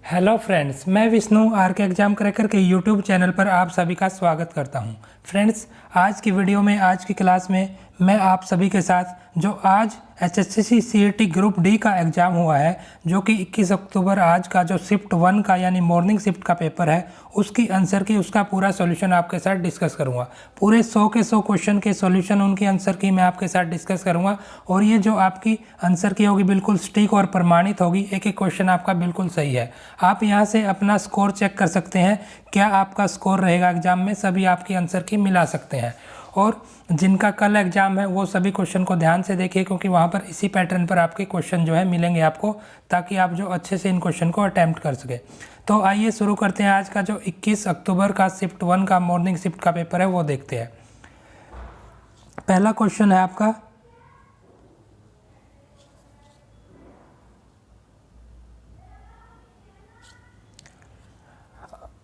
Hello friends, मैं Vishnu are के exam cracker के यूट्यूब चैनल पर आप सभी का स्वागत करता हूं। फ्रेंड्स, आज की वीडियो में आज की क्लास में मैं आप सभी के साथ जो आज एचएससीसी सीईटी ग्रुप डी का एग्ज़ाम हुआ है, जो कि 21 अक्टूबर आज का जो शिफ्ट 1 का यानी मॉर्निंग शिफ्ट का पेपर है, उसकी आंसर की उसका पूरा सॉल्यूशन आपके साथ डिस्कस करूंगा। पूरे 100 के 100 क्वेश्चन के सॉल्यूशन उनकी आंसर की मैं आपके साथ डिस्कस करूंगा और ये जो आपकी आंसर की होगी बिल्कुल स्टिक और प्रमाणित होगी। एक एक क्वेश्चन आपका बिल्कुल सही है। आप यहाँ से अपना स्कोर चेक कर सकते हैं, क्या आपका स्कोर रहेगा एग्जाम में, सभी आपकी आंसर की मिला सकते हैं। और जिनका कल एग्जाम है वो सभी क्वेश्चन को ध्यान से देखिए, क्योंकि वहाँ पर इसी पैटर्न पर आपके क्वेश्चन जो है मिलेंगे आपको, ताकि आप जो अच्छे से इन क्वेश्चन को अटैम्प्ट कर सके। तो आइए शुरू करते हैं। आज का जो 21 अक्टूबर का शिफ्ट 1 का मॉर्निंग शिफ्ट का पेपर है वो देखते हैं। पहला क्वेश्चन है आपका,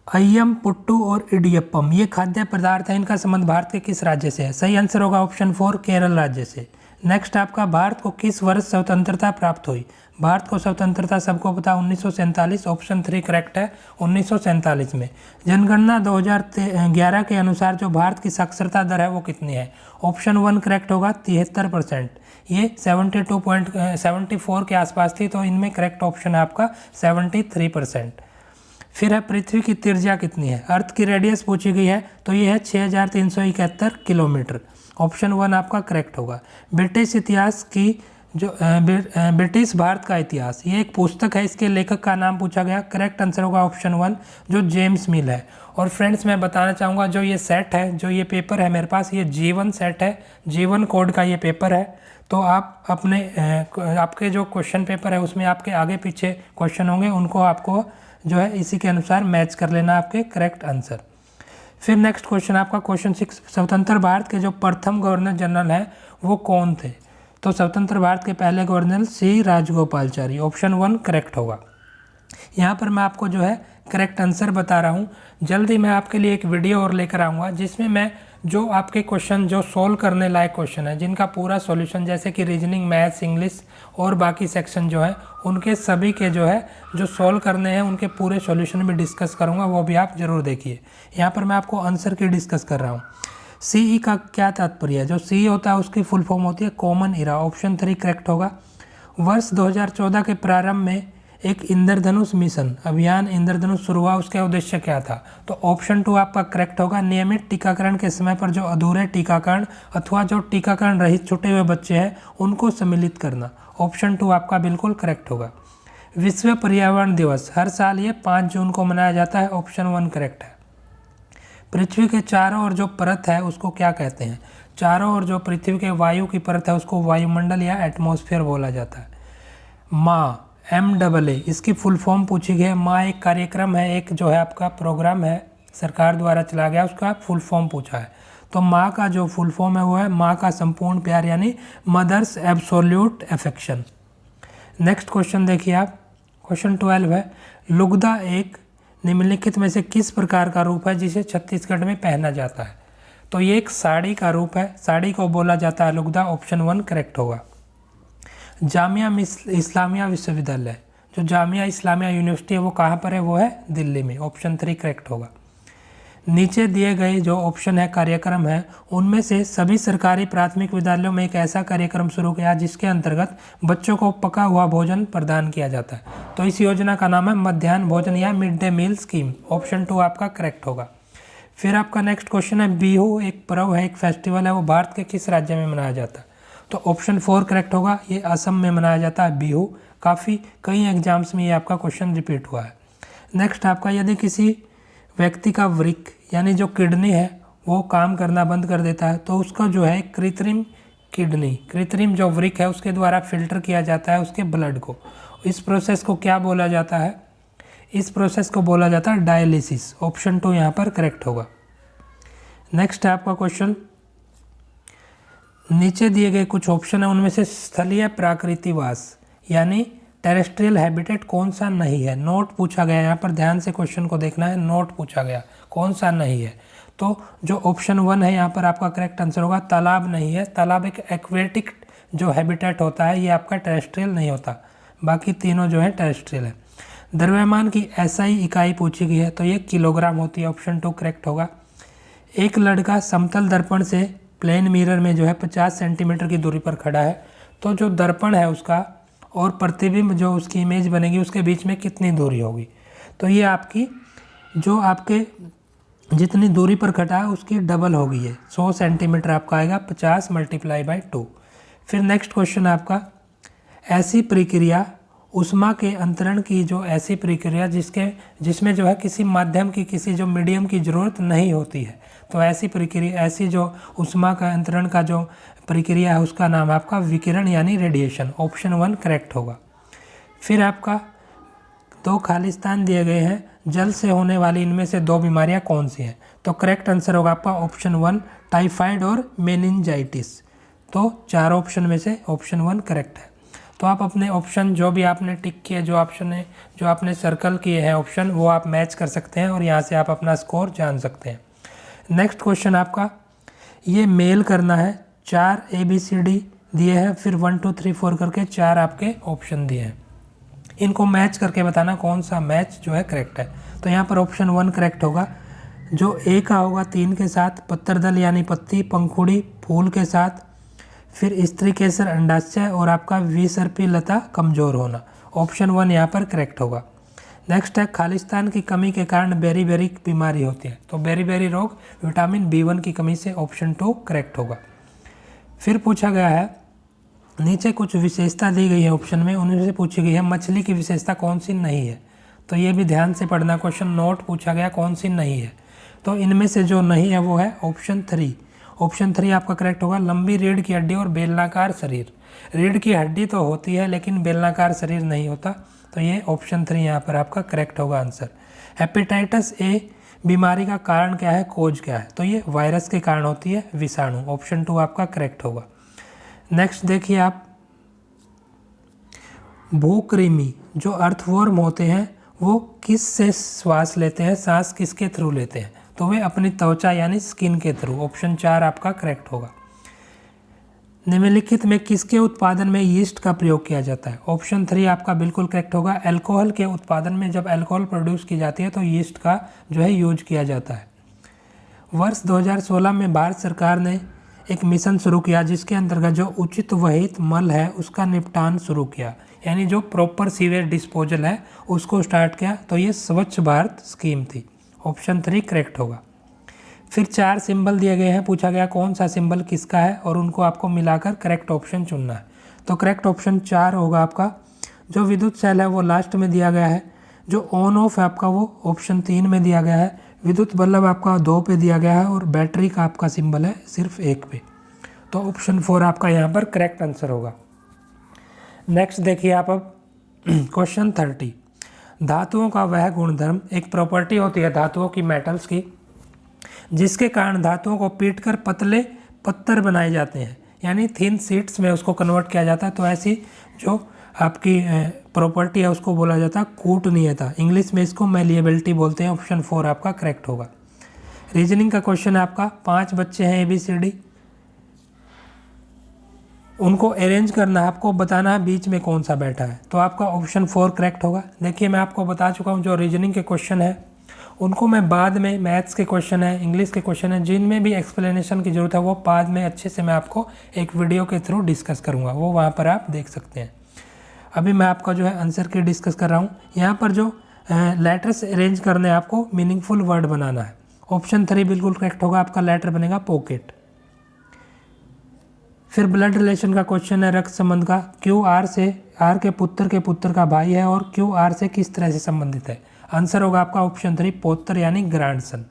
अय्यम, पुट्टू और इडियप्पम ये खाद्य पदार्थ है, इनका संबंध भारत के किस राज्य से है? सही आंसर होगा ऑप्शन 4 केरल राज्य से। नेक्स्ट आपका, भारत को किस वर्ष स्वतंत्रता प्राप्त हुई? भारत को स्वतंत्रता सबको पता 1947, ऑप्शन 3 करेक्ट है, 1947 में। जनगणना 2011 के अनुसार जो भारत की साक्षरता दर है वो कितनी है? ऑप्शन 1 करेक्ट होगा, 73%। ये 72.74 के आसपास थी, तो इनमें करेक्ट ऑप्शन है आपका 73%। फिर है, पृथ्वी की त्रिज्या कितनी है? अर्थ की रेडियस पूछी गई है, तो ये है 6371 किलोमीटर। ऑप्शन 1 आपका करेक्ट होगा। ब्रिटिश इतिहास की जो ब्रिटिश भारत का इतिहास, ये एक पुस्तक है, इसके लेखक का नाम पूछा गया। करेक्ट आंसर होगा ऑप्शन 1 जो जेम्स मिल है। और फ्रेंड्स, मैं बताना चाहूँगा जो ये सेट है, जो ये पेपर है मेरे पास, ये जीवन सेट है, जीवन कोड का ये पेपर है। तो आप अपने आपके जो क्वेश्चन पेपर है उसमें आपके आगे पीछे क्वेश्चन होंगे, उनको आपको जो है इसी के अनुसार मैच कर लेना आपके करेक्ट आंसर। फिर नेक्स्ट क्वेश्चन आपका क्वेश्चन 6, स्वतंत्र भारत के जो प्रथम गवर्नर जनरल हैं वो कौन थे? तो स्वतंत्र भारत के पहले governor C Rajagopalachari, option 1 correct होगा। यहाँ पर मैं आपको जो है करेक्ट आंसर बता रहा हूँ। जल्दी मैं आपके लिए एक वीडियो और लेकर आऊँगा, जिसमें मैं जो आपके क्वेश्चन जो सोल्व करने लायक क्वेश्चन है, जिनका पूरा सॉल्यूशन जैसे कि रीजनिंग, मैथ्स, इंग्लिश और बाकी सेक्शन जो है उनके सभी के जो है जो सोल्व करने हैं उनके पूरे सॉल्यूशन भी डिस्कस करूंगा, वो भी आप ज़रूर देखिए। यहाँ पर मैं आपको आंसर की डिस्कस कर रहा हूँ। सीई का क्या तात्पर्य है? जो सी होता है उसकी फुल फॉर्म होती है कॉमन इरा, ऑप्शन 3 करेक्ट होगा। वर्ष 2014 के प्रारंभ में एक इंद्रधनुष मिशन अभियान इंद्रधनुष शुरू हुआ, उसका उद्देश्य क्या था? तो ऑप्शन 2 आपका करेक्ट होगा। नियमित टीकाकरण के समय पर जो अधूरे टीकाकरण अथवा जो टीकाकरण रहित छूटे हुए बच्चे हैं उनको सम्मिलित करना, ऑप्शन 2 आपका बिल्कुल करेक्ट होगा। विश्व पर्यावरण दिवस हर साल ये 5 जून को मनाया जाता है, ऑप्शन 1 करेक्ट है। पृथ्वी के चारों ओर जो परत है उसको क्या कहते हैं? चारों ओर जो पृथ्वी के वायु की परत है उसको वायुमंडल या एटमॉस्फेयर बोला जाता है। माँ, MAA, इसकी फुल फॉर्म पूछी गई है। माँ एक कार्यक्रम है, एक जो है आपका प्रोग्राम है सरकार द्वारा चला गया, उसका फुल फॉर्म पूछा है। तो माँ का जो फुल फॉर्म है वो है माँ का संपूर्ण प्यार, यानी mother's absolute affection. Next question देखिए आप, क्वेश्चन 12 है, लुगदा एक निम्नलिखित में से किस प्रकार का रूप है जिसे छत्तीसगढ़ में पहना जाता है? तो ये एक साड़ी का रूप है, साड़ी को बोला जाता है लुगदा, ऑप्शन 1 करेक्ट होगा। जामिया इस्लामिया विश्वविद्यालय, जो जामिया इस्लामिया यूनिवर्सिटी है वो कहाँ पर है? वो है दिल्ली में, ऑप्शन 3 करेक्ट होगा। नीचे दिए गए जो ऑप्शन है कार्यक्रम है, उनमें से सभी सरकारी प्राथमिक विद्यालयों में एक ऐसा कार्यक्रम शुरू किया जिसके अंतर्गत बच्चों को पका हुआ भोजन प्रदान किया जाता है। तो इस योजना का नाम है मध्याह्न भोजन या mid day meal scheme, option 2 आपका करेक्ट होगा। फिर आपका नेक्स्ट क्वेश्चन है, बिहू एक पर्व है, एक फेस्टिवल है, वो भारत के किस राज्य में मनाया जाता है? तो ऑप्शन 4 करेक्ट होगा, ये असम में मनाया जाता है बिहू। काफ़ी कई एग्जाम्स में ये आपका क्वेश्चन रिपीट हुआ है। नेक्स्ट आपका, यदि किसी व्यक्ति का वृक्क यानी जो किडनी है वो काम करना बंद कर देता है तो उसका जो है कृत्रिम किडनी, कृत्रिम जो वृक्क है उसके द्वारा फिल्टर किया जाता है उसके ब्लड को। इस प्रोसेस को क्या बोला जाता है? इस प्रोसेस को बोला जाता है डायलिसिस, ऑप्शन 2 यहाँ पर करेक्ट होगा। नेक्स्ट है आपका क्वेश्चन, नीचे दिए गए कुछ ऑप्शन है उनमें से स्थलीय प्राकृतिकवास यानी टेरेस्ट्रियल हैबिटेट कौन सा नहीं है? नोट पूछा गया, यहाँ पर ध्यान से क्वेश्चन को देखना है, नोट पूछा गया कौन सा नहीं है। तो जो ऑप्शन 1 है यहाँ पर आपका करेक्ट आंसर होगा, तालाब नहीं है। तालाब एक एक्वेटिक जो हैबिटेट होता है, ये आपका टेरेस्ट्रियल नहीं होता, बाकी तीनों जो है टेरेस्ट्रियल है। द्रव्यमान की एसआई इकाई पूछी गई है, तो ये किलोग्राम होती है, ऑप्शन 2 करेक्ट होगा। एक लड़का समतल दर्पण से प्लेन मिरर में जो है 50 सेंटीमीटर की दूरी पर खड़ा है, तो जो दर्पण है उसका और प्रतिबिंब जो उसकी इमेज बनेगी उसके बीच में कितनी दूरी होगी, तो ये आपकी जो आपके जितनी दूरी पर खड़ा है उसकी डबल होगी, ये 100 सेंटीमीटर आपका आएगा, 50 × 2। फिर नेक्स्ट क्वेश्चन आपका, ऐसी प्रक्रिया ऊष्मा के अंतरण की जो ऐसी प्रक्रिया जिसमें जो है किसी माध्यम की किसी जो मीडियम की ज़रूरत नहीं होती है, तो ऐसी प्रक्रिया ऐसी जो ऊष्मा का अंतरण का जो प्रक्रिया है उसका नाम आपका विकिरण यानी रेडिएशन, ऑप्शन 1 करेक्ट होगा। फिर आपका 2 खाली स्थान दिए गए हैं, जल से होने वाली इनमें से 2 बीमारियां कौन सी हैं, तो करेक्ट आंसर होगा आपका ऑप्शन 1 टाइफाइड और मेनिंजाइटिस। तो 4 ऑप्शन में से ऑप्शन 1 करेक्ट है। तो आप अपने ऑप्शन जो भी आपने टिक किए, जो आपने सर्कल किए हैं ऑप्शन, वो आप मैच कर सकते हैं और यहाँ से आप अपना स्कोर जान सकते हैं। नेक्स्ट क्वेश्चन आपका, ये मेल करना है, 4 ABCD दिए हैं, फिर 1 2 3 4 करके 4 आपके ऑप्शन दिए हैं, इनको मैच करके बताना कौन सा मैच जो है करेक्ट है। तो यहाँ पर ऑप्शन 1 करेक्ट होगा। जो ए का होगा 3 के साथ, पत्तरदल यानी पत्ती, पंखुड़ी फूल के साथ, फिर स्त्री केसर अंडाशय और आपका विसर्पी लता कमजोर होना, ऑप्शन 1 यहाँ पर करेक्ट होगा। नेक्स्ट है, खालिस्तान की कमी के कारण बेरी बीमारी होती है, तो बेरी रोग विटामिन B1 की कमी से, ऑप्शन 2 करेक्ट होगा। फिर पूछा गया है, नीचे कुछ विशेषता दी गई है ऑप्शन में, उनमें से पूछी गई है मछली की विशेषता कौन सी नहीं है, तो ये भी ध्यान से पढ़ना, क्वेश्चन नोट पूछा गया कौन सी नहीं है, तो इनमें से जो नहीं है वो है ऑप्शन 3। ऑप्शन 3 आपका करेक्ट होगा, लंबी रीढ़ की हड्डी और बेलनाकार शरीर। रीढ़ की हड्डी तो होती है लेकिन बेलनाकार शरीर नहीं होता, तो ये ऑप्शन 3 यहाँ पर आपका करेक्ट होगा आंसर। हेपेटाइटिस ए बीमारी का कारण क्या है, कोज क्या है, तो ये वायरस के कारण होती है, विषाणु, ऑप्शन 2 आपका करेक्ट होगा। नेक्स्ट देखिए आप, भूकृमि जो अर्थवर्म होते हैं वो किस से श्वास लेते हैं, सांस किसके थ्रू लेते हैं, तो वे अपनी त्वचा यानी स्किन के थ्रू, ऑप्शन 4 आपका करेक्ट होगा। निम्नलिखित में किसके उत्पादन में यीस्ट का प्रयोग किया जाता है, ऑप्शन 3 आपका बिल्कुल करेक्ट होगा। अल्कोहल के उत्पादन में जब अल्कोहल प्रोड्यूस की जाती है तो यीस्ट का जो है यूज किया जाता है। वर्ष 2016 में भारत सरकार ने एक मिशन शुरू किया जिसके अंतर्गत जो उचित वहित मल है उसका निपटान शुरू किया, यानी जो प्रॉपर सीवेज डिस्पोजल है उसको स्टार्ट किया, तो ये स्वच्छ भारत स्कीम थी, ऑप्शन 3 करेक्ट होगा। फिर 4 सिंबल दिए गए हैं, पूछा गया कौन सा सिंबल किसका है और उनको आपको मिलाकर करेक्ट ऑप्शन चुनना है, तो करेक्ट ऑप्शन 4 होगा आपका। जो विद्युत सेल है वो लास्ट में दिया गया है, जो ऑन ऑफ है आपका वो ऑप्शन 3 में दिया गया है, विद्युत बल्ब आपका 2 पे दिया गया है और बैटरी का आपका सिंबल है सिर्फ 1 पे, तो ऑप्शन 4 आपका यहाँ पर करेक्ट आंसर होगा। नेक्स्ट देखिए आप अब क्वेश्चन 30, धातुओं का वह गुणधर्म, एक प्रॉपर्टी होती है धातुओं की, मेटल्स की, जिसके कारण धातुओं को पीटकर पतले पत्थर बनाए जाते हैं, यानी थिन शीट्स में उसको कन्वर्ट किया जाता है, तो ऐसी जो आपकी प्रॉपर्टी है उसको बोला जाता है कूटनीयता, इंग्लिश में इसको मैलिएबिलिटी बोलते हैं, ऑप्शन 4 आपका करेक्ट होगा। रीजनिंग का क्वेश्चन है आपका, 5 बच्चे हैं ABCD, उनको अरेंज करना है, आपको बताना है बीच में कौन सा बैठा है, तो आपका ऑप्शन 4 करेक्ट होगा। देखिए मैं आपको बता चुका हूँ जो रीजनिंग के क्वेश्चन है उनको मैं बाद में, मैथ्स के क्वेश्चन है, इंग्लिश के क्वेश्चन है, जिनमें भी एक्सप्लेनेशन की ज़रूरत है वो बाद में अच्छे से मैं आपको एक वीडियो के थ्रू डिस्कस करूँगा, वो वहाँ पर आप देख सकते हैं। अभी मैं आपका जो है आंसर की डिस्कस कर रहा हूँ। यहाँ पर जो लेटर्स अरेंज करने आपको मीनिंगफुल वर्ड बनाना है, ऑप्शन 3 बिल्कुल करेक्ट होगा, आपका लेटर बनेगा पॉकेट। फिर ब्लड रिलेशन का क्वेश्चन है, रक्त संबंध का, क्यू आर से, आर के पुत्र का भाई है और क्यू आर से किस तरह से संबंधित है, आंसर होगा आपका ऑप्शन 3 पौत्र यानी ग्रैंडसन।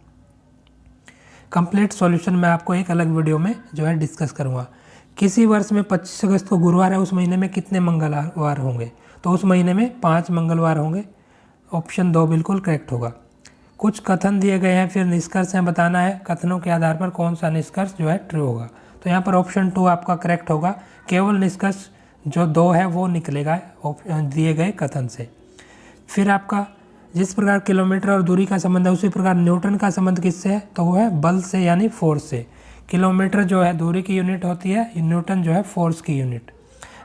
कंप्लीट सॉल्यूशन मैं आपको एक अलग वीडियो में जो है डिस्कस करूँगा। किसी वर्ष में 25 अगस्त को गुरुवार है, उस महीने में कितने मंगलवार होंगे, तो उस महीने में 5 मंगलवार होंगे, ऑप्शन 2 बिल्कुल करेक्ट होगा। कुछ कथन दिए गए हैं, फिर निष्कर्ष हैं, बताना है कथनों के आधार पर कौन सा निष्कर्ष जो है ट्रू होगा, तो यहाँ पर ऑप्शन 2 आपका करेक्ट होगा, केवल निष्कर्ष जो 2 है वो निकलेगा दिए गए कथन से। फिर आपका जिस प्रकार किलोमीटर और दूरी का संबंध है उसी प्रकार न्यूटन का संबंध किससे है, तो वो है बल से यानी फोर्स से। किलोमीटर जो है दूरी की यूनिट होती है, न्यूटन जो है फोर्स की यूनिट।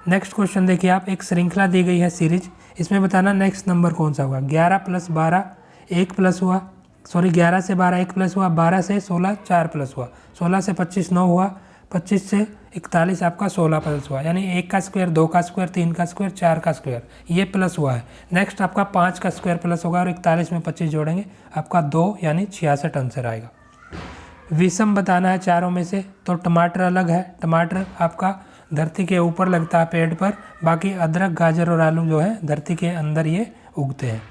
नेक्स्ट क्वेश्चन देखिए आप, एक श्रृंखला दी गई है सीरीज, इसमें बताना नेक्स्ट नंबर कौन सा होगा। 11 + 12 1 प्लस हुआ, 11 से 12 1 प्लस हुआ, 12 से 16 4 प्लस हुआ, 16 से 25 9 हुआ, 25 से 41 आपका 16 प्लस हुआ, यानी 1 का स्क्वायर 2 का स्क्वायर 3 का स्क्वायर 4 का स्क्वायर, ये प्लस हुआ है। नेक्स्ट आपका 5 का स्क्वायर प्लस होगा और 41 में 25 जोड़ेंगे, आपका 2 यानी 66 आंसर आएगा। विषम बताना है चारों में से, तो टमाटर अलग है, टमाटर आपका धरती के ऊपर लगता है पेड़ पर, बाकी अदरक गाजर और आलू जो है धरती के अंदर ये उगते हैं।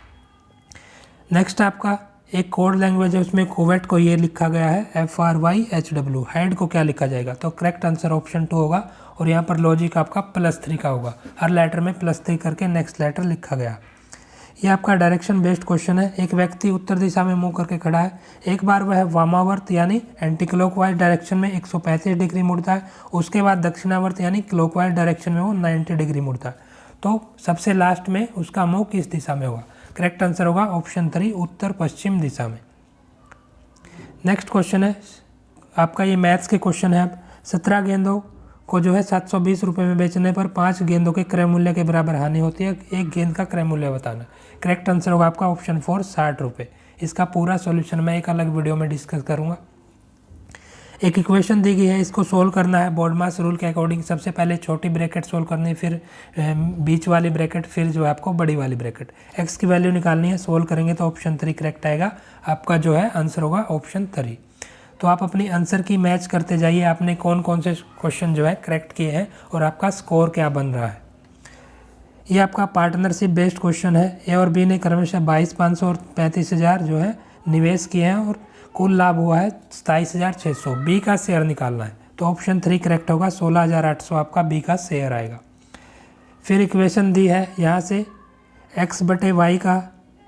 नेक्स्ट आपका एक कोड लैंग्वेज है, उसमें कोवेट को ये लिखा गया है FRYHW, हाइड को क्या लिखा जाएगा, तो करेक्ट आंसर ऑप्शन 2 होगा। और यहाँ पर लॉजिक आपका +3 का होगा, हर लेटर में +3 करके नेक्स्ट लेटर लिखा गया। ये आपका डायरेक्शन बेस्ड क्वेश्चन है। एक व्यक्ति उत्तर दिशा में मुंह करके खड़ा है, एक बार वह वामावर्त यानी एंटी क्लॉकवाइज डायरेक्शन में 135 डिग्री मुड़ता है, उसके बाद दक्षिणावर्त यानी क्लॉकवाइज डायरेक्शन में वो 90 डिग्री मुड़ता है, तो सबसे लास्ट में उसका मुंह किस दिशा में होगा। करेक्ट आंसर होगा ऑप्शन 3 उत्तर पश्चिम दिशा में। नेक्स्ट क्वेश्चन है आपका, ये मैथ्स के क्वेश्चन है। अब 17 गेंदों को जो है 720 रुपये में बेचने पर 5 गेंदों के क्रय मूल्य के बराबर हानि होती है, एक गेंद का क्रय मूल्य बताना। करेक्ट आंसर होगा आपका ऑप्शन 4 60 रुपये। इसका पूरा सॉल्यूशन मैं एक अलग वीडियो में डिस्कस करूँगा। एक इक्वेशन दी गई है, इसको सोल्व करना है बॉडमास रूल के अकॉर्डिंग। सबसे पहले छोटी ब्रैकेट सोल्व करनी है, फिर बीच वाली ब्रैकेट, फिर जो है आपको बड़ी वाली ब्रैकेट। एक्स की वैल्यू निकालनी है, सोल्व करेंगे तो ऑप्शन 3 करेक्ट आएगा। आपका जो है आंसर होगा ऑप्शन 3। तो आप अपनी आंसर की मैच करते जाइए, आपने कौन कौन से क्वेश्चन जो है करेक्ट किए हैं और आपका स्कोर क्या बन रहा है। ये आपका पार्टनरशिप बेस्ड क्वेश्चन है। ए और बी ने क्रमशः 22,500 और 35,000 जो है निवेश किए हैं और कुल लाभ हुआ है 27,600। बी का शेयर निकालना है, तो ऑप्शन 3 करेक्ट होगा, 16,800 आपका बी का शेयर आएगा। फिर इक्वेशन दी है, यहाँ से x/y का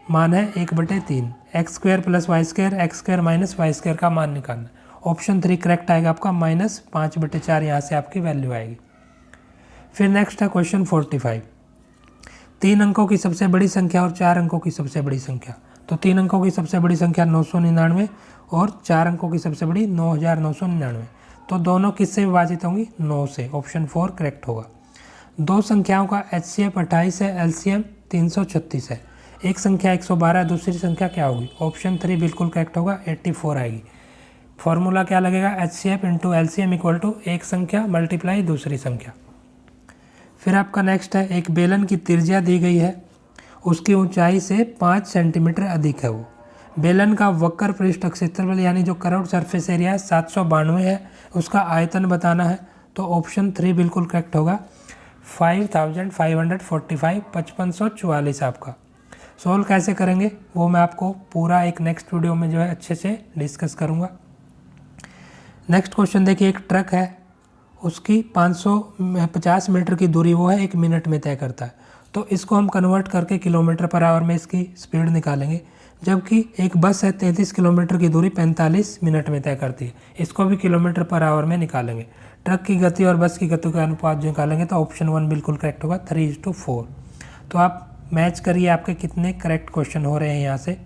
मान है 1/3, x² + y² x² - y² का मान निकालना है। ऑप्शन 3 करेक्ट आएगा आपका, -5/4 यहाँ से आपकी वैल्यू आएगी। फिर नेक्स्ट है क्वेश्चन 45, 3 अंकों की सबसे बड़ी संख्या और 4 अंकों की सबसे बड़ी संख्या। तो 3 अंकों की सबसे बड़ी संख्या 999 और 4 अंकों की सबसे बड़ी 9,999, तो दोनों किससे विभाजित होंगी, 9 से। ऑप्शन 4 करेक्ट होगा। दो संख्याओं का HCF 28 है, LCM 336 है, एक संख्या 112, दूसरी संख्या क्या होगी। ऑप्शन 3 बिल्कुल करेक्ट होगा, 84 आएगी। फॉर्मूला क्या लगेगा, HCF × LCM = एक संख्या मल्टीप्लाई दूसरी संख्या। फिर आपका नेक्स्ट है, एक बेलन की त्रिज्या दी गई है, उसकी ऊंचाई से 5 सेंटीमीटर अधिक है। वो बेलन का वक्र पृष्ठ क्षेत्रफल यानी जो कर्व्ड सरफेस एरिया है 792 है, उसका आयतन बताना है। तो ऑप्शन 3 बिल्कुल करेक्ट होगा, 5545 5544 आपका। सोल्व कैसे करेंगे वो मैं आपको पूरा एक नेक्स्ट वीडियो में जो है अच्छे से डिस्कस करूँगा। नेक्स्ट क्वेश्चन देखिए, एक ट्रक है, उसकी 550 मीटर की दूरी वो है 1 मिनट में तय करता है, तो इसको हम कन्वर्ट करके km/h में इसकी स्पीड निकालेंगे। जबकि एक बस है 33 किलोमीटर की दूरी 45 मिनट में तय करती है, इसको भी km/h में निकालेंगे। ट्रक की गति और बस की गति का अनुपात जो निकालेंगे तो ऑप्शन 1 बिल्कुल करेक्ट होगा, 3:4। तो आप मैच करिए आपके कितने करेक्ट क्वेश्चन हो रहे हैं यहाँ से।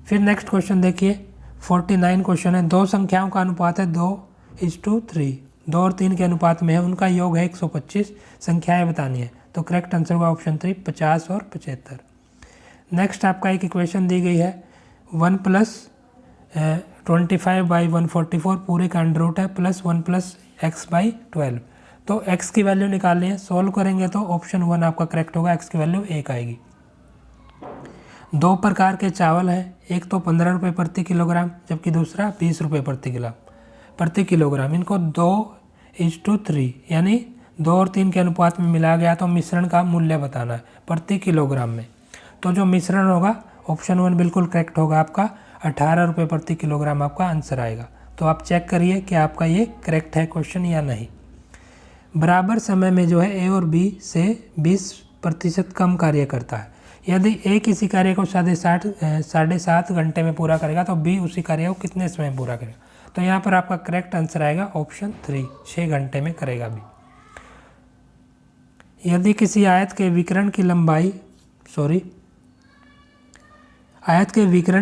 फिर नेक्स्ट क्वेश्चन देखिए, 49 क्वेश्चन है, दो संख्याओं का अनुपात है 2:3, 2 और 3 के अनुपात में है, उनका योग है 125, संख्याएं बतानी है। तो करेक्ट आंसर होगा ऑप्शन 3 50 और 75। नेक्स्ट आपका एक इक्वेशन दी गई है, 1 + 25/144 पूरे का अंडर रूट है, +1 + x/12। तो x की वैल्यू निकालनी है, सोल्व करेंगे तो ऑप्शन 1 आपका करेक्ट होगा, x की वैल्यू 1 आएगी। दो प्रकार के चावल हैं, एक तो 15 रुपये प्रति किलोग्राम जबकि दूसरा 20 रुपये प्रति किलोग्राम। इनको 2:3 यानी 2 और 3 के अनुपात में मिलाया गया, तो मिश्रण का मूल्य बताना है प्रति किलोग्राम में। तो जो मिश्रण होगा ऑप्शन 1 बिल्कुल करेक्ट होगा, आपका 18 रुपये प्रति किलोग्राम आपका आंसर आएगा। तो आप चेक करिए कि आपका ये करेक्ट है क्वेश्चन या नहीं। बराबर समय में जो है ए और बी से 20% कम कार्य करता है। यदि ए किसी कार्य को 7.5 घंटे में पूरा करेगा तो बी उसी कार्य को कितने समय में पूरा करेगा। तो यहाँ पर आपका करेक्ट आंसर आएगा ऑप्शन 3, 6 घंटे में करेगा बी। यदि किसी आयत के विकर्ण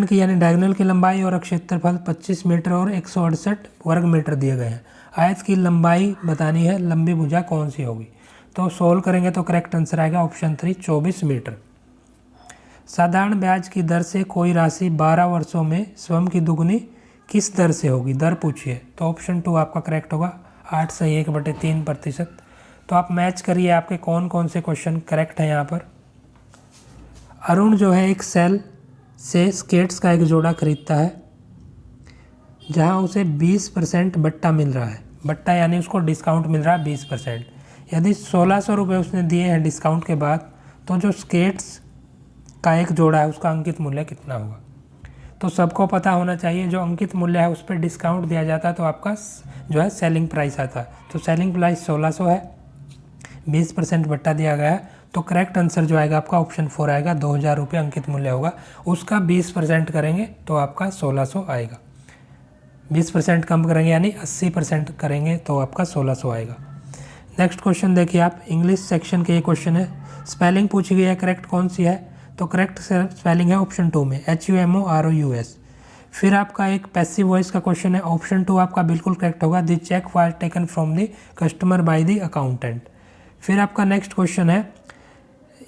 की यानी डायगोनल की लंबाई और क्षेत्रफल 25 मीटर और 168 वर्ग मीटर दिए गए हैं, आयत की लंबाई बतानी है, लंबी भुजा कौन सी होगी। तो सोल्व करेंगे तो करेक्ट आंसर आएगा ऑप्शन 3 24 मीटर। साधारण ब्याज की दर से कोई राशि 12 वर्षों में स्वयं की दुगनी किस दर से होगी, दर पूछिए। तो ऑप्शन 2 आपका करेक्ट होगा, 8 से 1/3%। तो आप मैच करिए आपके कौन कौन से क्वेश्चन करेक्ट हैं यहाँ पर। अरुण जो है एक सेल से स्केट्स का एक जोड़ा खरीदता है जहाँ उसे 20% बट्टा मिल रहा है। बट्टा यानी उसको डिस्काउंट मिल रहा है 20%। यदि 1600 रुपये उसने दिए हैं डिस्काउंट के बाद, तो जो स्केट्स का एक जोड़ा है उसका अंकित मूल्य कितना होगा। तो सबको पता होना चाहिए जो अंकित मूल्य है उस पर डिस्काउंट दिया जाता है तो आपका जो है सेलिंग प्राइस आता है। तो सेलिंग प्राइस 1600 है, 20% बट्टा दिया गया है, तो करेक्ट आंसर जो आएगा आपका ऑप्शन 4 आएगा। 2000 रुपये अंकित मूल्य होगा, उसका 20% करेंगे तो आपका 1600 आएगा। 20% कम करेंगे यानी 80% करेंगे तो आपका 1600 आएगा। नेक्स्ट क्वेश्चन देखिए आप, इंग्लिश सेक्शन के ये क्वेश्चन है। स्पेलिंग पूछी गई है, करेक्ट कौन सी है। तो करेक्ट स्पेलिंग है ऑप्शन 2 में HUMOROUS। फिर आपका एक पैसिव वॉइस का क्वेश्चन है, ऑप्शन 2 आपका बिल्कुल करेक्ट होगा। The check was taken from the customer by the accountant. फिर आपका नेक्स्ट क्वेश्चन है,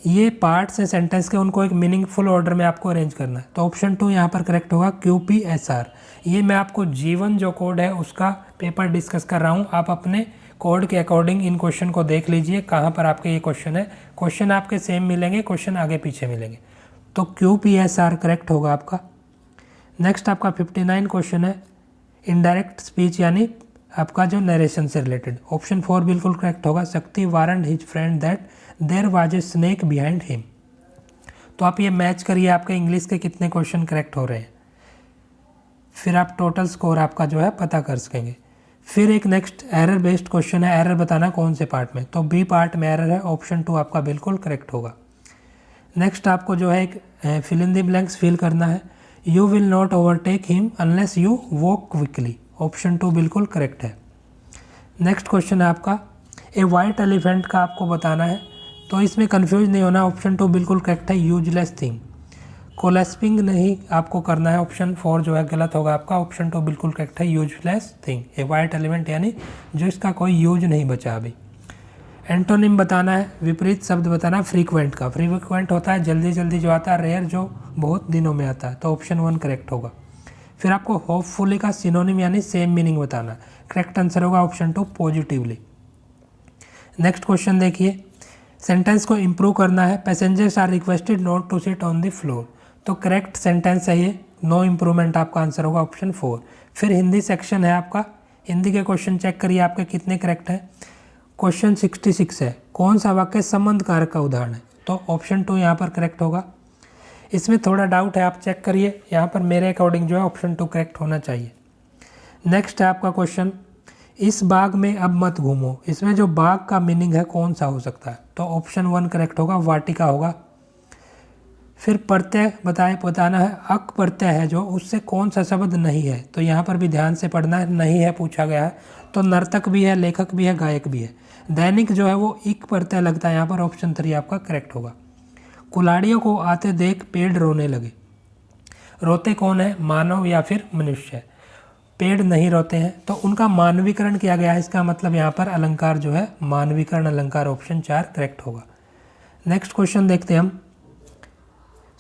ये पार्ट्स हैं सेंटेंस के, उनको एक मीनिंगफुल ऑर्डर में आपको अरेंज करना है। तो ऑप्शन 2 यहाँ पर करेक्ट होगा, QPSR। ये मैं आपको जीवन जो कोड है उसका पेपर डिस्कस कर रहा हूँ, आप अपने कोड के अकॉर्डिंग इन क्वेश्चन को देख लीजिए कहाँ पर आपके ये क्वेश्चन है। क्वेश्चन आपके सेम मिलेंगे, क्वेश्चन आगे पीछे मिलेंगे। तो QPSR करेक्ट होगा आपका। नेक्स्ट आपका 59 क्वेश्चन है, इनडायरेक्ट स्पीच यानी आपका जो नरेशन से रिलेटेड। ऑप्शन 4 बिल्कुल करेक्ट होगा, Shakti warned his friend that there was a snake behind him. तो आप ये मैच करिए आपके इंग्लिश के कितने क्वेश्चन करेक्ट हो रहे हैं, फिर आप टोटल स्कोर आपका जो है पता कर सकेंगे। फिर एक नेक्स्ट एरर बेस्ड क्वेश्चन है, एरर बताना कौन से पार्ट में। तो बी पार्ट में एरर है, ऑप्शन 2 आपका बिल्कुल करेक्ट होगा। नेक्स्ट आपको जो है एक fill in the blanks fill करना है। You will not overtake him unless you walk quickly, option 2 बिल्कुल करेक्ट है। नेक्स्ट क्वेश्चन है आपका, ए वाइट एलिफेंट का आपको बताना है। तो इसमें कंफ्यूज नहीं होना, ऑप्शन 2 बिल्कुल करेक्ट है, यूजलेस थिंग। कोलेस्पिंग नहीं आपको करना है, ऑप्शन 4 जो है गलत होगा आपका। ऑप्शन 2 बिल्कुल करेक्ट है, यूजलेस थिंग। ए वाइट एलिमेंट यानी जो इसका कोई यूज नहीं बचा अभी। एंटोनिम बताना है, विपरीत शब्द बताना है फ्रीक्वेंट का। फ्रीक्वेंट होता है जल्दी जल्दी जो आता है, रेयर जो बहुत दिनों में आता है। तो ऑप्शन 1 करेक्ट होगा। फिर आपको होपफुली का सिनोनिम यानी सेम मीनिंग बताना है। करेक्ट आंसर होगा ऑप्शन 2 पॉजिटिवली। नेक्स्ट क्वेश्चन देखिए, सेंटेंस को इम्प्रूव करना है। Passengers are requested not to sit on the floor. तो करेक्ट सेंटेंस है ये, नो इम्प्रूवमेंट आपका आंसर होगा ऑप्शन 4। फिर हिंदी सेक्शन है आपका, हिंदी के क्वेश्चन चेक करिए आपके कितने करेक्ट हैं। क्वेश्चन 66 है, कौन सा वाक्य संबंध कारक का उदाहरण है। तो ऑप्शन 2 यहाँ पर करेक्ट होगा। इसमें थोड़ा डाउट है, आप चेक करिए, यहाँ पर मेरे अकॉर्डिंग जो है ऑप्शन 2 करेक्ट होना चाहिए। नेक्स्ट है आपका क्वेश्चन, इस बाग में अब मत घूमो। इसमें जो बाग का मीनिंग है कौन सा हो सकता है। तो ऑप्शन 1 करेक्ट होगा, वाटिका होगा। फिर प्रत्यय बताना है, अक प्रत्यय है जो, उससे कौन सा शब्द नहीं है। तो यहाँ पर भी ध्यान से पढ़ना है, नहीं है पूछा गया है। तो नर्तक भी है, लेखक भी है, गायक भी है। दैनिक जो है वो इक प्रत्यय लगता है यहाँ पर, ऑप्शन 3 आपका करेक्ट होगा। कुल्हाड़ियों को आते देख पेड़ रोने लगे। रोते कौन है, मानव या फिर मनुष्य। पेड़ नहीं रोते हैं, तो उनका मानवीकरण किया गया है। इसका मतलब यहाँ पर अलंकार जो है मानवीकरण अलंकार, ऑप्शन 4 करेक्ट होगा। नेक्स्ट क्वेश्चन देखते हैं हम,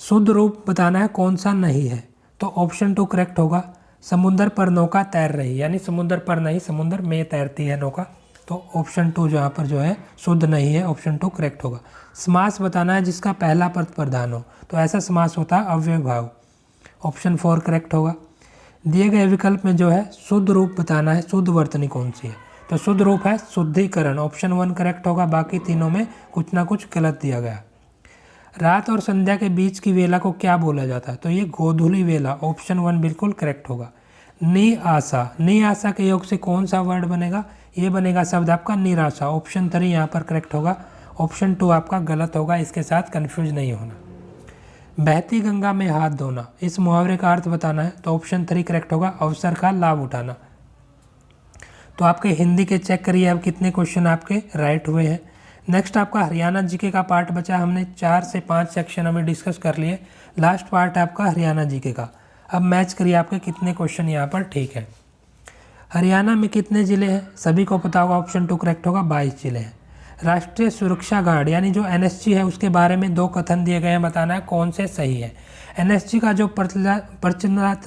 शुद्ध रूप बताना है कौन सा नहीं है। तो ऑप्शन 2 करेक्ट होगा, समुद्र पर नौका तैर रही, यानी समुद्र पर नहीं समुद्र में तैरती है नौका। तो ऑप्शन 2 जहाँ पर जो है शुद्ध नहीं है, ऑप्शन 2 करेक्ट होगा। समास बताना है जिसका पहला पद प्रधान हो, तो ऐसा समास होता है अव्ययभाव, ऑप्शन 4 करेक्ट होगा। दिए गए विकल्प में जो है शुद्ध रूप बताना है, शुद्ध वर्तनी कौन सी है। तो शुद्ध रूप है शुद्धिकरण, ऑप्शन 1 करेक्ट होगा। बाकी तीनों में कुछ ना कुछ गलत दिया गया। रात और संध्या के बीच की वेला को क्या बोला जाता है। तो ये गोधूली वेला, ऑप्शन 1 बिल्कुल करेक्ट होगा। नि आशा, नि आशा के योग से कौन सा वर्ड बनेगा, ये बनेगा शब्द आपका निराशा, ऑप्शन 3 यहाँ पर करेक्ट होगा। ऑप्शन 2 आपका गलत होगा, इसके साथ कन्फ्यूज नहीं होना। बहती गंगा में हाथ धोना, इस मुहावरे का अर्थ बताना है। तो ऑप्शन 3 करेक्ट होगा, अवसर का लाभ उठाना। तो आपके हिंदी के चेक करिए अब कितने क्वेश्चन आपके राइट हुए हैं। नेक्स्ट आपका हरियाणा जीके का पार्ट बचा, हमने 4 से 5 सेक्शन हमें डिस्कस कर लिए। लास्ट पार्ट है आपका हरियाणा जीके का। अब मैच करिए आपके कितने क्वेश्चन यहाँ पर ठीक है। हरियाणा में कितने ज़िले हैं, सभी को पता होगा, ऑप्शन 2 करेक्ट होगा, 22 ज़िले हैं। राष्ट्रीय सुरक्षा गार्ड यानी जो एनएसजी है उसके बारे में दो कथन दिए गए हैं, बताना है कौन से सही है। एनएसजी का जो प्रचलनात्मक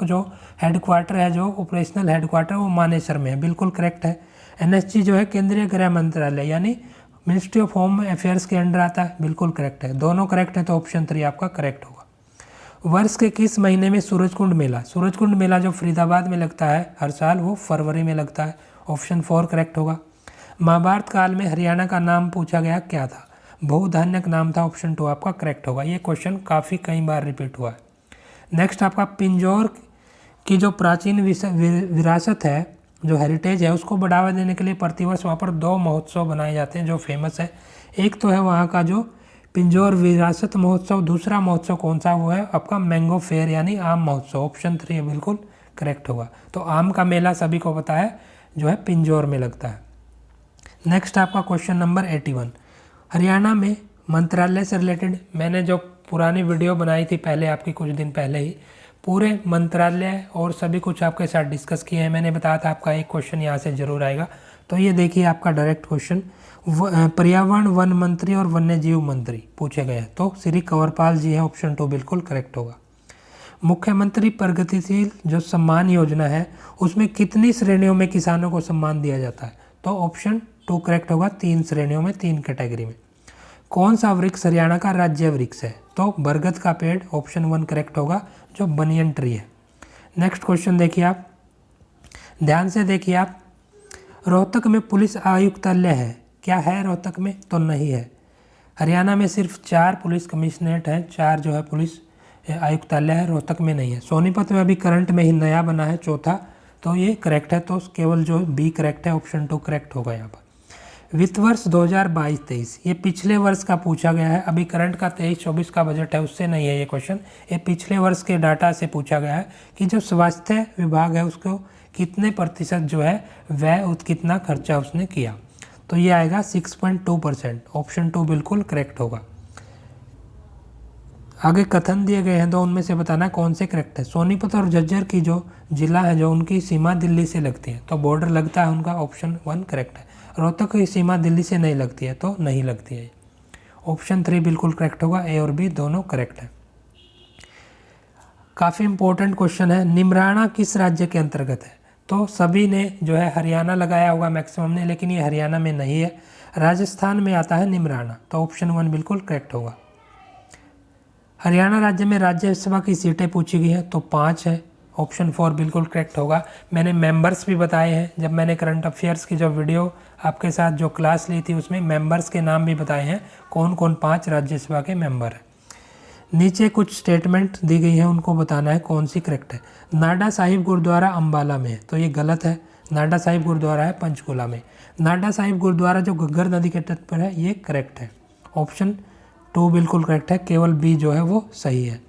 जो हेडक्वार्टर है, जो ऑपरेशनल हेडक्वार्टर, वो मानेसर में है, बिल्कुल करेक्ट है। एनएसजी जो है केंद्रीय गृह मंत्रालय यानी मिनिस्ट्री ऑफ होम अफेयर्स के अंडर आता है, बिल्कुल करेक्ट है। दोनों करेक्ट है तो ऑप्शन 3 आपका करेक्ट होगा। वर्ष के किस महीने में सूरजकुंड मेला, सूरजकुंड मेला जो फरीदाबाद में लगता है हर साल, वो फरवरी में लगता है, ऑप्शन 4 करेक्ट होगा। महाभारत काल में हरियाणा का नाम पूछा गया क्या था, बहुधान्यक नाम था, ऑप्शन 2 आपका करेक्ट होगा। ये क्वेश्चन काफ़ी कई बार रिपीट हुआ है। नेक्स्ट आपका पिंजौर की जो प्राचीन विरासत है, जो हेरिटेज है, उसको बढ़ावा देने के लिए प्रतिवर्ष वहाँ पर 2 महोत्सव बनाए जाते हैं जो फेमस है। एक तो है वहाँ का जो पिंजौर विरासत महोत्सव, दूसरा महोत्सव कौन सा, वो है आपका मैंगो फेयर यानी आम महोत्सव, ऑप्शन 3 बिल्कुल करेक्ट होगा। तो आम का मेला सभी को पता है जो है पिंजौर में लगता है। नेक्स्ट आपका क्वेश्चन नंबर 81, हरियाणा में मंत्रालय से रिलेटेड मैंने जो पुरानी वीडियो बनाई थी पहले आपकी कुछ दिन पहले ही, पूरे मंत्रालय और सभी कुछ आपके साथ डिस्कस किए हैं। मैंने बताया था आपका एक क्वेश्चन यहाँ से जरूर आएगा। तो ये देखिए आपका डायरेक्ट क्वेश्चन, पर्यावरण वन मंत्री और वन्य जीव मंत्री पूछे गए हैं, तो श्री कंवरपाल जी है, ऑप्शन 2 बिल्कुल करेक्ट होगा। मुख्यमंत्री प्रगतिशील जो सम्मान योजना है उसमें कितनी श्रेणियों में किसानों को सम्मान दिया जाता है, तो ऑप्शन 2 करेक्ट होगा, 3 श्रेणियों में, 3 कैटेगरी में। कौन सा वृक्ष हरियाणा का राज्य वृक्ष है, तो बरगद का पेड़, ऑप्शन 1 करेक्ट होगा, जो बनियन ट्री है। नेक्स्ट क्वेश्चन देखिए आप, ध्यान से देखिए आप, रोहतक में पुलिस आयुक्तालय है, क्या है रोहतक में, तो नहीं है। हरियाणा में सिर्फ 4 पुलिस कमिश्नरेट हैं, 4 जो है पुलिस आयुक्तालय है, रोहतक में नहीं है। सोनीपत में अभी करंट में ही नया बना है, चौथा, तो ये करेक्ट है, तो केवल जो बी करेक्ट है, ऑप्शन 2 करेक्ट होगा यहाँ पर। वित्त वर्ष 2022-23 ये पिछले वर्ष का पूछा गया है, अभी करंट का 23-24 का बजट है उससे नहीं है ये क्वेश्चन, ये पिछले वर्ष के डाटा से पूछा गया है कि जो स्वास्थ्य विभाग है उसको कितने प्रतिशत जो है वह कितना खर्चा उसने किया, तो ये आएगा 6.2%, ऑप्शन 2 बिल्कुल करेक्ट होगा। आगे कथन दिए गए हैं तो उनमें से बताना कौन से करेक्ट है। सोनीपत और झज्जर की जो जिला है जो उनकी सीमा दिल्ली से लगती है, तो बॉर्डर लगता है उनका, ऑप्शन 1 करेक्ट है। रोहतक की सीमा दिल्ली से नहीं लगती है, तो नहीं लगती है, ऑप्शन 3 बिल्कुल करेक्ट होगा, ए और बी दोनों करेक्ट है। काफ़ी इंपॉर्टेंट क्वेश्चन है, निमराना किस राज्य के अंतर्गत है, तो सभी ने जो है हरियाणा लगाया होगा मैक्सिमम ने, लेकिन ये हरियाणा में नहीं है, राजस्थान में आता है निमराना, तो ऑप्शन 1 बिल्कुल करेक्ट होगा। हरियाणा राज्य में राज्यसभा की सीटें पूछी गई हैं, तो 5 है, ऑप्शन 4 बिल्कुल करेक्ट होगा। मैंने मेंबर्स भी बताए हैं, जब मैंने करंट अफेयर्स की जो वीडियो आपके साथ जो क्लास ली थी उसमें मेंबर्स के नाम भी बताए हैं, कौन कौन 5 राज्यसभा के मेंबर हैं। नीचे कुछ स्टेटमेंट दी गई है, उनको बताना है कौन सी करेक्ट है। नाडा साहिब गुरुद्वारा अम्बाला में है, तो ये गलत है, नाडा साहिब गुरुद्वारा है पंचकुला में। नाडा साहिब गुरुद्वारा जो घग्गर नदी के तट पर है, ये करेक्ट है, ऑप्शन 2 बिल्कुल करेक्ट है, केवल बी जो है वो सही है।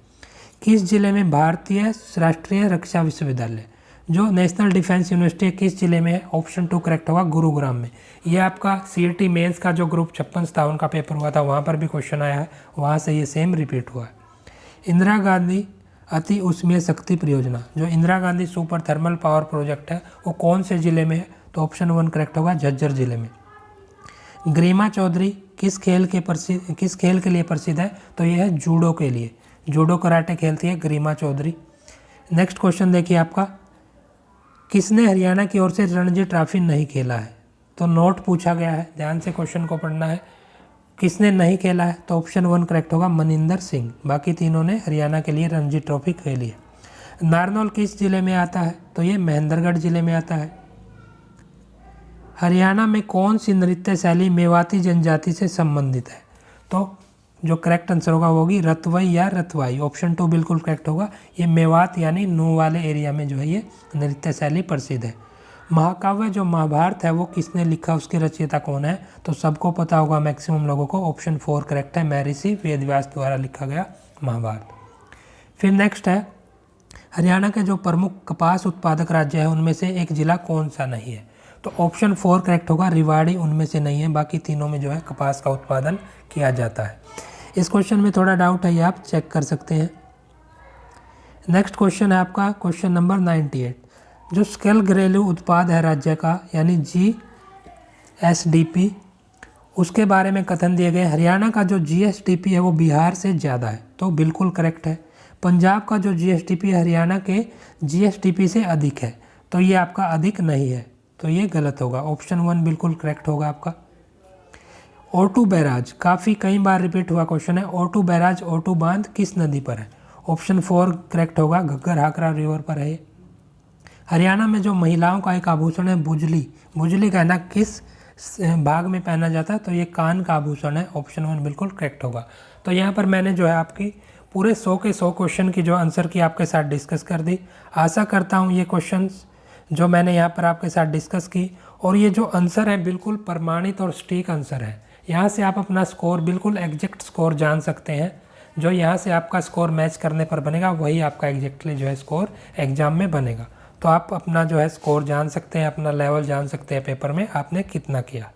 किस जिले में भारतीय राष्ट्रीय रक्षा विश्वविद्यालय जो नेशनल डिफेंस यूनिवर्सिटी है, किस जिले में है, ऑप्शन 2 करेक्ट होगा, गुरुग्राम में। ये आपका सीईटी मेंस का जो ग्रुप 56-57 का पेपर हुआ था वहाँ पर भी क्वेश्चन आया है, वहाँ से ये सेम रिपीट हुआ है। इंदिरा गांधी अति उष्मीय शक्ति परियोजना जो Indira Gandhi super thermal power project है वो कौन से ज़िले में है, तो ऑप्शन 1 करेक्ट होगा, झज्जर जिले में। गरिमा चौधरी किस खेल के लिए प्रसिद्ध है, तो यह है जूडो के लिए, जूडो कराटे खेलती है गरिमा चौधरी। नेक्स्ट क्वेश्चन देखिए आपका, किसने हरियाणा की ओर से रणजी ट्रॉफी नहीं खेला है, तो नोट पूछा गया है, ध्यान से क्वेश्चन को पढ़ना है। किसने नहीं खेला है, तो ऑप्शन 1 करेक्ट होगा, मनिंदर सिंह, बाकी तीनों ने हरियाणा के लिए रणजी ट्रॉफी खेली है। नारनौल किस जिले में आता है, तो ये महेंद्रगढ़ जिले में आता है। हरियाणा में कौन सी नृत्य शैली मेवाती जनजाति से संबंधित है, तो जो करेक्ट आंसर होगा वो होगी रतवई या रतवाई, ऑप्शन 2 बिल्कुल करेक्ट होगा। ये मेवात यानी नू वाले एरिया में जो है ये नृत्य शैली प्रसिद्ध है। महाकाव्य जो महाभारत है वो किसने लिखा, उसके रचयिता कौन है, तो सबको पता होगा मैक्सिमम लोगों को, ऑप्शन 4 करेक्ट है, महर्षि वेदव्यास द्वारा लिखा गया महाभारत। फिर नेक्स्ट है, हरियाणा के जो प्रमुख कपास उत्पादक राज्य है उनमें से एक जिला कौन सा नहीं है, तो ऑप्शन 4 करेक्ट होगा, रिवाड़ी उनमें से नहीं है, बाकी तीनों में जो है कपास का उत्पादन किया जाता है। इस क्वेश्चन में थोड़ा डाउट है, ये आप चेक कर सकते हैं। नेक्स्ट क्वेश्चन है आपका क्वेश्चन नंबर 98, जो सकल घरेलू उत्पाद है राज्य का यानी SDP, उसके बारे में कथन दिए गए हरियाणा का जो GSDP है वो बिहार से ज़्यादा है, तो बिल्कुल करेक्ट है। पंजाब का जो GSDP हरियाणा के GSDP से अधिक है, तो ये आपका अधिक नहीं है, तो ये गलत होगा। ऑप्शन 1 बिल्कुल करेक्ट होगा आपका। ओटू बैराज, काफ़ी कई बार रिपीट हुआ क्वेश्चन है। ओटू बैराज, ओटू बांध किस नदी पर है? ऑप्शन 4 करेक्ट होगा, घग्गर हाकरा रिवर पर है। हरियाणा में जो महिलाओं का एक आभूषण है बुजली, बुजली गहना किस भाग में पहना जाता है? तो ये कान का आभूषण है। ऑप्शन 1 बिल्कुल करेक्ट होगा। तो यहाँ पर मैंने जो है आपकी पूरे 100 के 100 क्वेश्चन की जो आंसर की आपके साथ डिस्कस कर दी। आशा करता हूँ ये क्वेश्चंस जो मैंने यहाँ पर आपके साथ डिस्कस की और ये जो आंसर है बिल्कुल प्रमाणित और सटीक आंसर है। यहाँ से आप अपना स्कोर बिल्कुल एग्जैक्ट स्कोर जान सकते हैं। जो यहाँ से आपका स्कोर मैच करने पर बनेगा वही आपका एग्जैक्टली जो है स्कोर एग्ज़ाम में बनेगा। तो आप अपना जो है स्कोर जान सकते हैं, अपना लेवल जान सकते हैं पेपर में आपने कितना किया।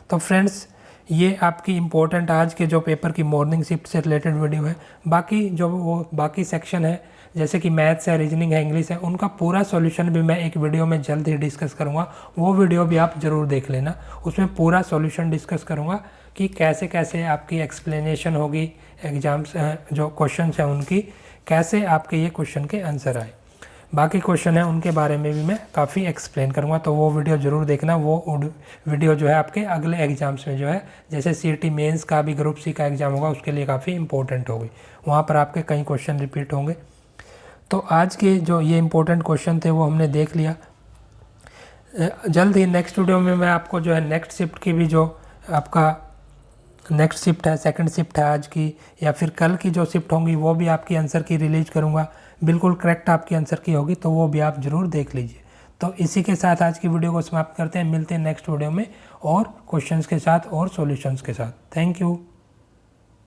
तो फ्रेंड्स ये आपकी इम्पोर्टेंट आज के जो पेपर की मॉर्निंग शिफ्ट से रिलेटेड वीडियो है। बाकी जो वो बाकी सेक्शन है जैसे कि मैथ्स है, रीजनिंग है, इंग्लिश है, उनका पूरा सॉल्यूशन भी मैं एक वीडियो में जल्द ही डिस्कस करूँगा। वो वीडियो भी आप ज़रूर देख लेना, उसमें पूरा सॉल्यूशन डिस्कस करूँगा कि कैसे कैसे आपकी एक्सप्लेनेशन होगी, एग्जाम्स जो क्वेश्चन हैं उनकी कैसे आपके ये क्वेश्चन के आंसर आए। बाकी क्वेश्चन है उनके बारे में भी मैं काफ़ी एक्सप्लेन करूँगा, तो वो वीडियो ज़रूर देखना। वो वीडियो जो है आपके अगले एग्जाम्स में जो है जैसे CET मेंस का भी ग्रुप C का एग्ज़ाम होगा उसके लिए काफ़ी इंपॉर्टेंट होगी, वहाँ पर आपके कई क्वेश्चन रिपीट होंगे। तो आज के जो ये इंपॉर्टेंट क्वेश्चन थे वो हमने देख लिया। जल्द ही नेक्स्ट वीडियो में मैं आपको जो है नेक्स्ट शिफ्ट की भी जो आपका नेक्स्ट शिफ्ट है, सेकंड शिफ्ट है आज की या फिर कल की जो शिफ्ट होंगी वो भी आपकी आंसर की रिलीज करूँगा। बिल्कुल करेक्ट आपकी आंसर की होगी, तो वो भी आप ज़रूर देख लीजिए। तो इसी के साथ आज की वीडियो को समाप्त करते हैं। मिलते हैं नेक्स्ट वीडियो में और क्वेश्चंस के साथ और सॉल्यूशंस के साथ। Thank you.